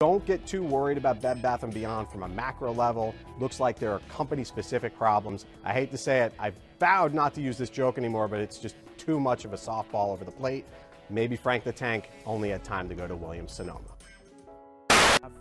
Don't get too worried about Bed Bath & Beyond from a macro level. Looks like there are company-specific problems. I hate to say it, I've vowed not to use this joke anymore, but it's just too much of a softball over the plate. Maybe Frank the Tank only had time to go to Williams-Sonoma.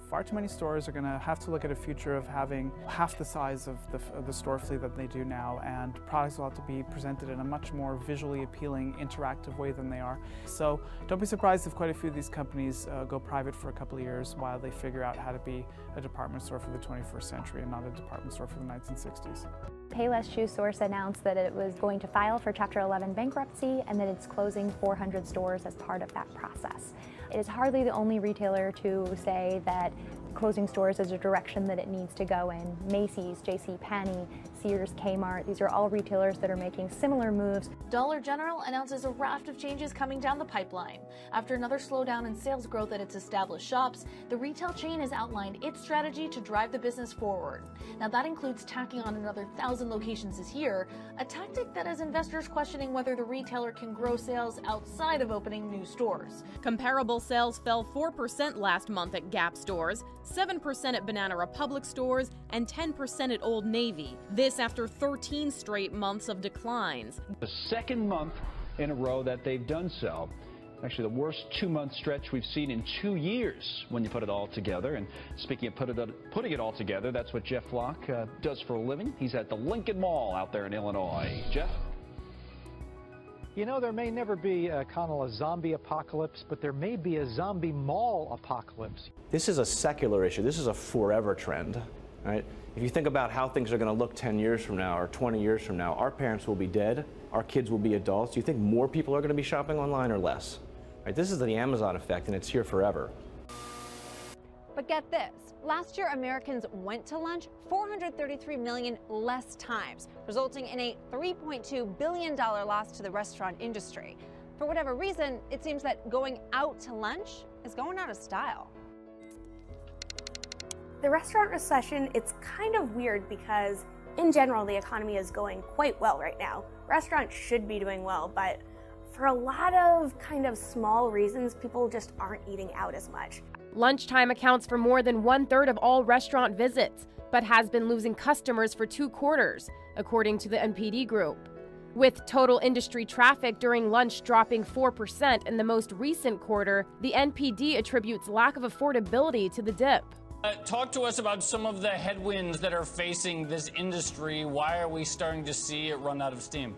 Far too many stores are going to have to look at a future of having half the size of the store fleet that they do now, and products will have to be presented in a much more visually appealing, interactive way than they are. So don't be surprised if quite a few of these companies go private for a couple of years while they figure out how to be a department store for the 21st century and not a department store for the 1960s. Payless Shoe Source announced that it was going to file for Chapter 11 bankruptcy and that it's closing 400 stores as part of that process. It is hardly the only retailer to say that closing stores is a direction that it needs to go in. Macy's, JCPenney, Sears, Kmart, these are all retailers that are making similar moves. Dollar General announces a raft of changes coming down the pipeline. After another slowdown in sales growth at its established shops, the retail chain has outlined its strategy to drive the business forward. Now that includes tacking on another 1,000 locations this year, a tactic that has investors questioning whether the retailer can grow sales outside of opening new stores. Comparable sales fell 4% last month at Gap stores, 7% at Banana Republic stores, and 10% at Old Navy. This after 13 straight months of declines. The second month in a row that they've done so. Actually, the worst two-month stretch we've seen in 2 years when you put it all together. And speaking of putting it all together, that's what Jeff Flock does for a living. He's at the Lincoln Mall out there in Illinois. Jeff? You know, there may never be a kind of a zombie apocalypse, but there may be a zombie mall apocalypse. This is a secular issue. This is a forever trend, right? If you think about how things are going to look 10 years from now or 20 years from now, our parents will be dead, our kids will be adults. Do you think more people are going to be shopping online or less? Right? This is the Amazon effect, and it's here forever. But get this, last year Americans went to lunch 433 million less times, resulting in a $3.2 billion loss to the restaurant industry. For whatever reason, it seems that going out to lunch is going out of style. The restaurant recession, it's kind of weird because in general the economy is going quite well right now. Restaurants should be doing well, but for a lot of kind of small reasons, people just aren't eating out as much. Lunchtime accounts for more than 1/3 of all restaurant visits, but has been losing customers for 2 quarters, according to the NPD Group. With total industry traffic during lunch dropping 4% in the most recent quarter, the NPD attributes lack of affordability to the dip. Talk to us about some of the headwinds that are facing this industry. Why are we starting to see it run out of steam?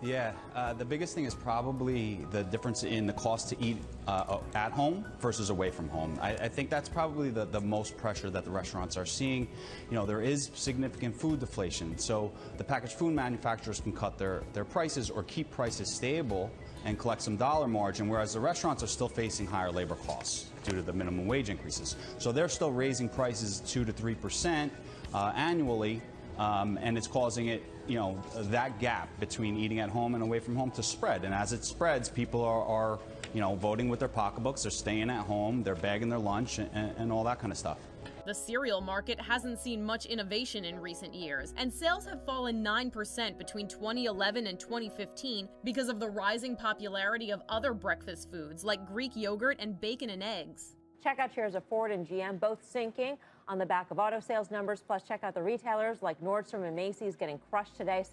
Yeah, the biggest thing is probably the difference in the cost to eat at home versus away from home. I think that's probably the most pressure that the restaurants are seeing. You know, there is significant food deflation, so the packaged food manufacturers can cut their prices or keep prices stable and collect some dollar margin, whereas the restaurants are still facing higher labor costs due to the minimum wage increases. So they're still raising prices 2 to 3% annually, and it's causing it, you know, that gap between eating at home and away from home to spread. And as it spreads, people are you know, voting with their pocketbooks, they're staying at home, they're bagging their lunch and all that kind of stuff. The cereal market hasn't seen much innovation in recent years, and sales have fallen 9% between 2011 and 2015 because of the rising popularity of other breakfast foods like Greek yogurt and bacon and eggs. Checkout shares of Ford and GM both sinking on the back of auto sales numbers, plus check out the retailers like Nordstrom and Macy's getting crushed today.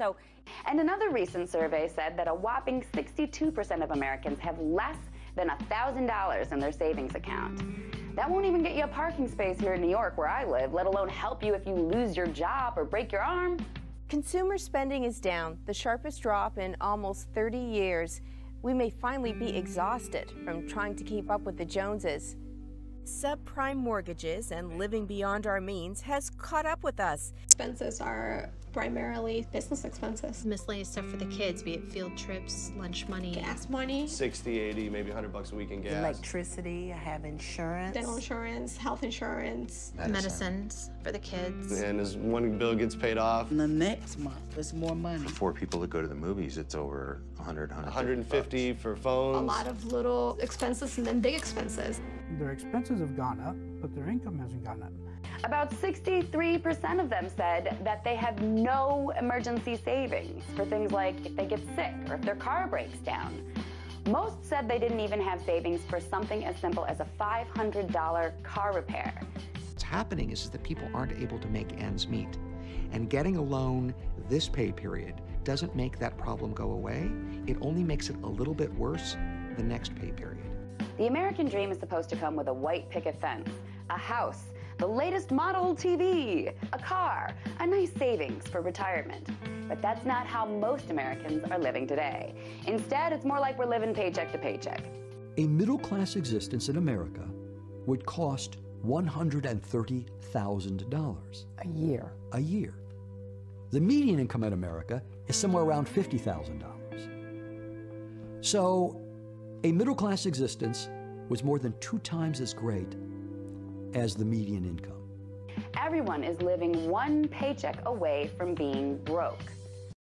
And another recent survey said that a whopping 62% of Americans have less than $1,000 in their savings account. That won't even get you a parking space here in New York where I live, let alone help you if you lose your job or break your arm. Consumer spending is down, the sharpest drop in almost 30 years. We may finally be exhausted from trying to keep up with the Joneses. Subprime mortgages and living beyond our means has caught up with us. Expenses are primarily business expenses. Miscellaneous stuff for the kids, be it field trips, lunch money. Gas money. 60, 80, maybe $100 a week in gas. Electricity, I have insurance. Dental insurance, health insurance. Medicines for the kids. And as one bill gets paid off. And the next month, it's more money. For 4 people to go to the movies, it's over 150 for phones. A lot of little expenses and then big expenses. Their expenses have gone up, but their income hasn't gone up. About 63% of them said that they have no emergency savings for things like if they get sick or if their car breaks down. Most said they didn't even have savings for something as simple as a $500 car repair. What's happening is that people aren't able to make ends meet. And getting a loan this pay period doesn't make that problem go away. It only makes it a little bit worse the next pay period. The American dream is supposed to come with a white picket fence, a house, the latest model TV, a car, a nice savings for retirement. But that's not how most Americans are living today. Instead, it's more like we're living paycheck to paycheck. A middle-class existence in America would cost $130,000. A year. A year. The median income in America is somewhere around $50,000. So, a middle-class existence was more than 2 times as great as the median income. Everyone is living one paycheck away from being broke.